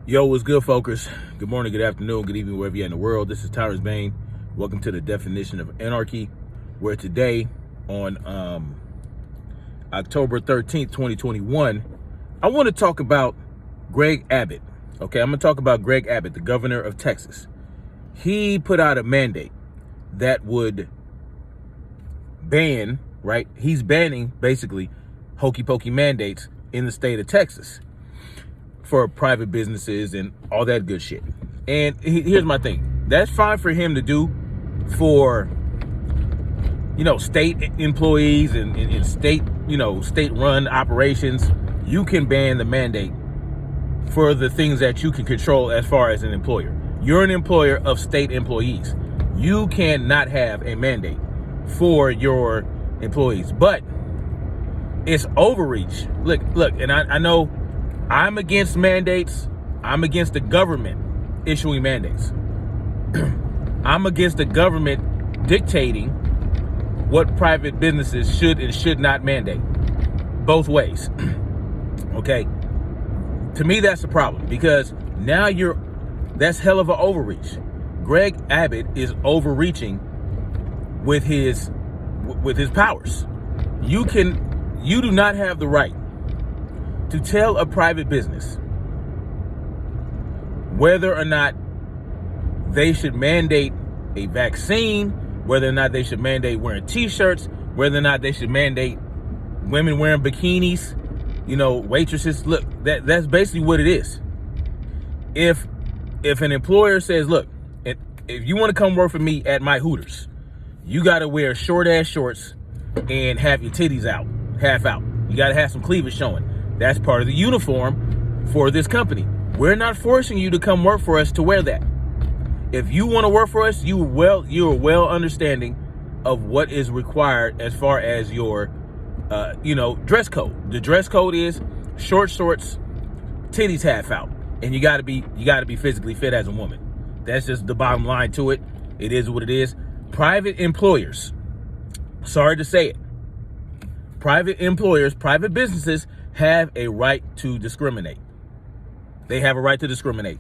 Yo, what's good, folks? Good morning, good afternoon, good evening, wherever you're in the world. This is Tyrus Bane. Welcome to the definition of anarchy, where today on October 13th, 2021, I want to talk about Greg Abbott. Okay, I'm going to talk about Greg Abbott, the governor of Texas. He put out a mandate that would ban, right? He's banning basically hokey pokey mandates in the state of Texas for private businesses and all that good shit. And here's my thing. That's fine for him to do for, state employees and state, state-run operations. You can ban the mandate for the things that you can control as far as an employer. You're an employer of state employees. You cannot have a mandate for your employees. But it's overreach. Look, and I know I'm against mandates. I'm against the government issuing mandates. I'm against the government dictating what private businesses should and should not mandate. Both ways. Okay? To me, that's the problem, because now that's hell of an overreach. Greg Abbott is overreaching with his powers. You do not have the right to tell a private business whether or not they should mandate a vaccine, whether or not they should mandate wearing t-shirts, whether or not they should mandate women wearing bikinis, waitresses. Look, that's basically what it is. If an employer says, look, if you want to come work for me at my Hooters, you got to wear short ass shorts and have your titties out, half out. You got to have some cleavage showing. That's part of the uniform for this company. We're not forcing you to come work for us to wear that. If you want to work for us, you're well understanding of what is required as far as your, dress code. The dress code is short shorts, titties half out, and you got to be physically fit as a woman. That's just the bottom line to it. It is what it is. Private employers, sorry to say it, private employers, private businesses have a right to discriminate. They have a right to discriminate.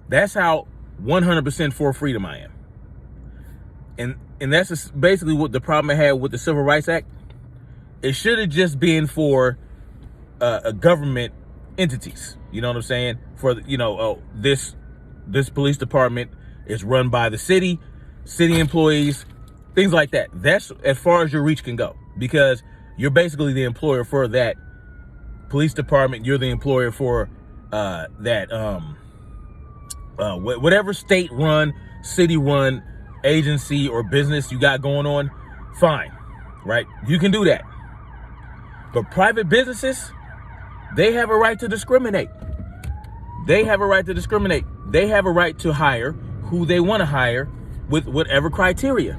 That's how 100% for freedom I am. And that's basically what the problem I had with the Civil Rights Act. It should have just been for a government entities. You know what I'm saying? For this police department is run by the city employees, things like that. That's as far as your reach can go, because you're basically the employer for that police department. You're the employer for whatever state-run, city-run agency or business you got going on. Fine, right? You can do that. But private businesses, they have a right to discriminate. They have a right to discriminate. They have a right to hire who they want to hire with whatever criteria.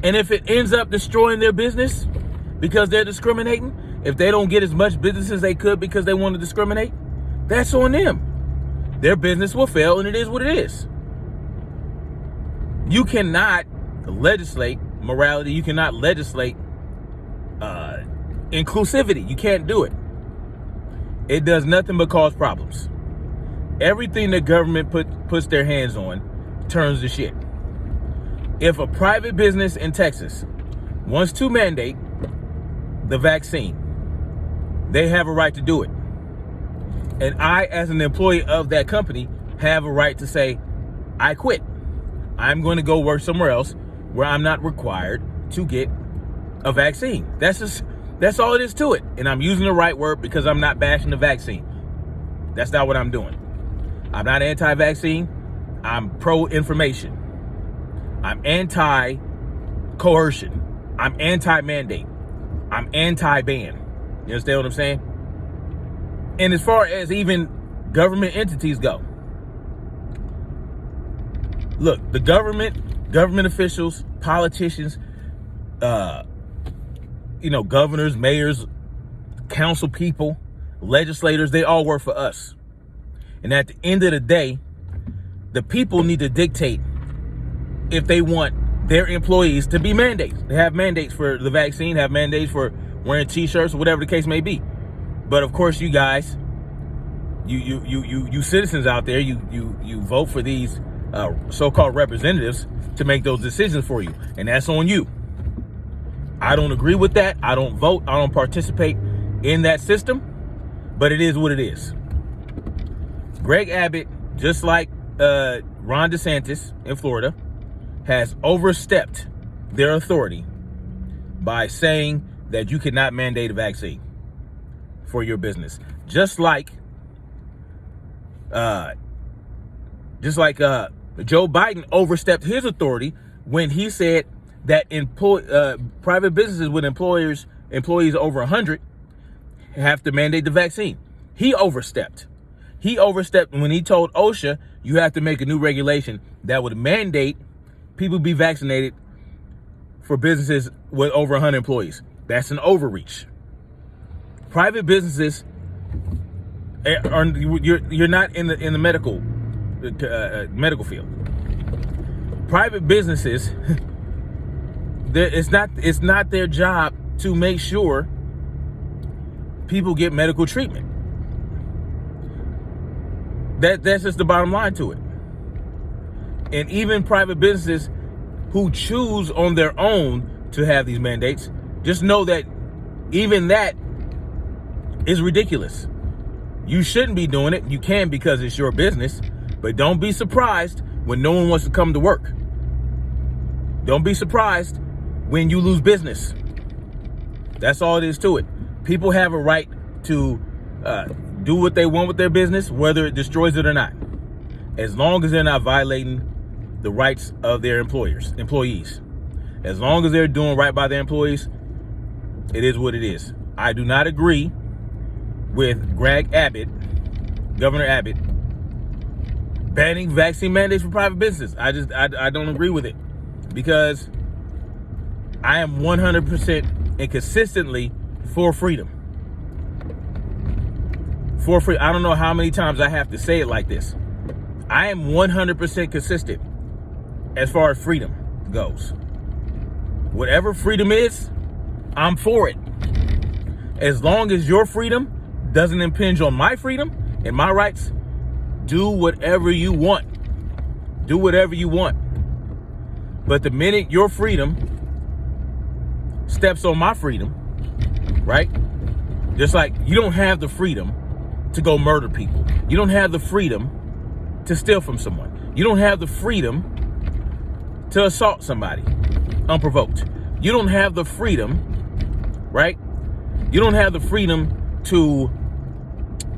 And if it ends up destroying their business because they're discriminating, if they don't get as much business as they could because they want to discriminate, that's on them. Their business will fail, and it is what it is. You cannot legislate morality. You cannot legislate inclusivity. You can't do it. It does nothing but cause problems. Everything the government puts their hands on turns to shit. If a private business in Texas wants to mandate the vaccine, they have a right to do it. And I, as an employee of that company, have a right to say, I quit. I'm going to go work somewhere else where I'm not required to get a vaccine. That's all it is to it. And I'm using the right word because I'm not bashing the vaccine. That's not what I'm doing. I'm not anti-vaccine. I'm pro-information. I'm anti-coercion. I'm anti-mandate. I'm anti-ban. You understand what I'm saying? And as far as even government entities go, look, the government officials, politicians, governors, mayors, council people, legislators, they all work for us. And at the end of the day, the people need to dictate if they want their employees to be mandates. They have mandates for the vaccine, have mandates for wearing t-shirts or whatever the case may be. But of course, you guys, you citizens out there, you vote for these so-called representatives to make those decisions for you, and that's on you. I don't agree with that. I don't vote. I don't participate in that system, but it is what it is. Greg Abbott, just like Ron DeSantis in Florida, has overstepped their authority by saying that you cannot mandate a vaccine for your business. Just like Joe Biden overstepped his authority when he said that private businesses with employees over 100 have to mandate the vaccine. He overstepped. He overstepped when he told OSHA you have to make a new regulation that would mandate people be vaccinated for businesses with over 100 employees. That's an overreach. Private businesses are you're not in the medical field. Private businesses, it's not their job to make sure people get medical treatment. That's just the bottom line to it. And even private businesses who choose on their own to have these mandates, just know that even that is ridiculous. You shouldn't be doing it. You can because it's your business, but don't be surprised when no one wants to come to work. Don't be surprised when you lose business. That's all it is to it. People have a right to do what they want with their business, whether it destroys it or not, as long as they're not violating the rights of their employees. As long as they're doing right by their employees, it is what it is. I do not agree with Greg Abbott, Governor Abbott, banning vaccine mandates for private businesses. I don't agree with it, because I am 100% and consistently for freedom. For free. I don't know how many times I have to say it like this. I am 100% consistent as far as freedom goes. Whatever freedom is, I'm for it. As long as your freedom doesn't impinge on my freedom and my rights, do whatever you want. Do whatever you want. But the minute your freedom steps on my freedom, right? Just like you don't have the freedom to go murder people. You don't have the freedom to steal from someone. You don't have the freedom to assault somebody unprovoked. You don't have the freedom, right? You don't have the freedom to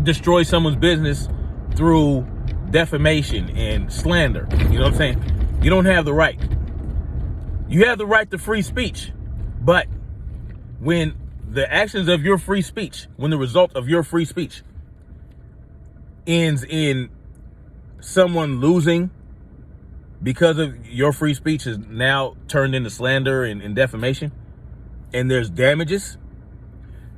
destroy someone's business through defamation and slander. You know what I'm saying? You don't have the right. You have the right to free speech, but when the actions of your free speech, when the result of your free speech ends in someone losing because of your free speech is now turned into slander and defamation, and there's damages,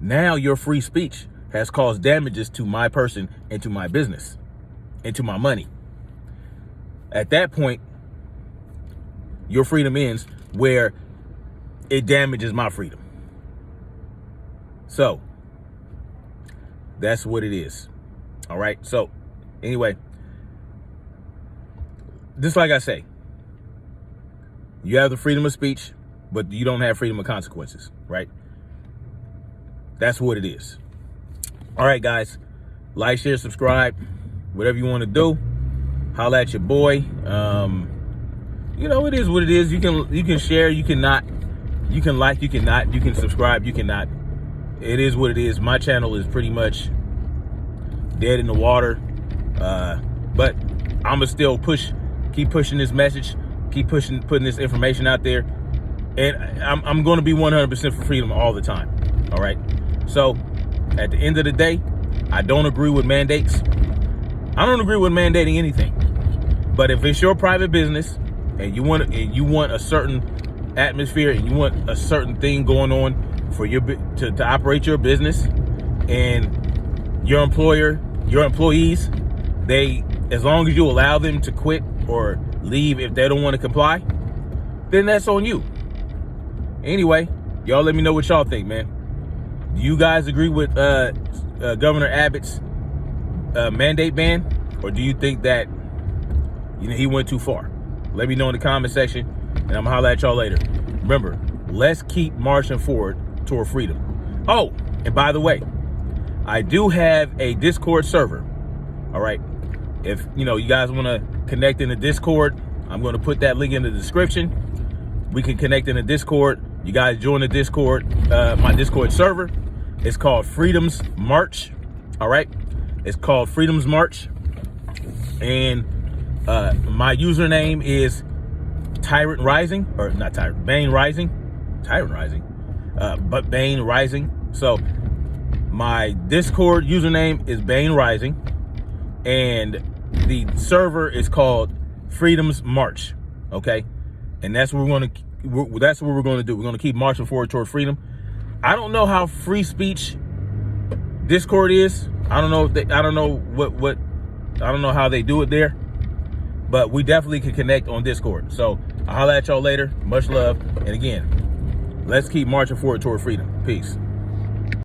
now your free speech has caused damages to my person and to my business and to my money. At that point, your freedom ends where it damages my freedom. So that's what it is. All right. So anyway, just like I say, you have the freedom of speech, but you don't have freedom of consequences, right? That's what it is. All right, guys, like, share, subscribe, whatever you want to do. Holla at your boy. You know, it is what it is. You can share, you cannot. You can like, you cannot. You can subscribe, you cannot. It is what it is. My channel is pretty much dead in the water. But I'ma still keep pushing this message, putting this information out there. And I'm going to be 100% for freedom all the time. All right. So at the end of the day, I don't agree with mandates. I don't agree with mandating anything. But if it's your private business and you want a certain atmosphere and you want a certain thing going on for your to operate your business, and your employer, your employees, as long as you allow them to quit or leave if they don't want to comply, then that's on you. Anyway, y'all let me know what y'all think, man. Do you guys agree with Governor Abbott's mandate ban, or do you think that he went too far? Let me know in the comment section, and I'm gonna holler at y'all later. Remember, let's keep marching forward toward freedom. Oh, and by the way, I do have a Discord server. All right, if you guys want to connect in the Discord, I'm going to put that link in the description. We can connect in the Discord. You guys join the Discord, my Discord server. It's called Freedom's March. All right, it's called Freedom's March, and my username is Tyrant Rising, or not Tyrant, Bane Rising, Tyrant Rising, but Bane Rising. So my Discord username is Bane Rising, and the server is called Freedom's March. Okay, and that's what we're going to do. We're going to keep marching forward toward freedom. I don't know how free speech Discord is. I don't know how they do it there, but we definitely can connect on Discord. So I'll holler at y'all later. Much love, and again, let's keep marching forward toward freedom. Peace.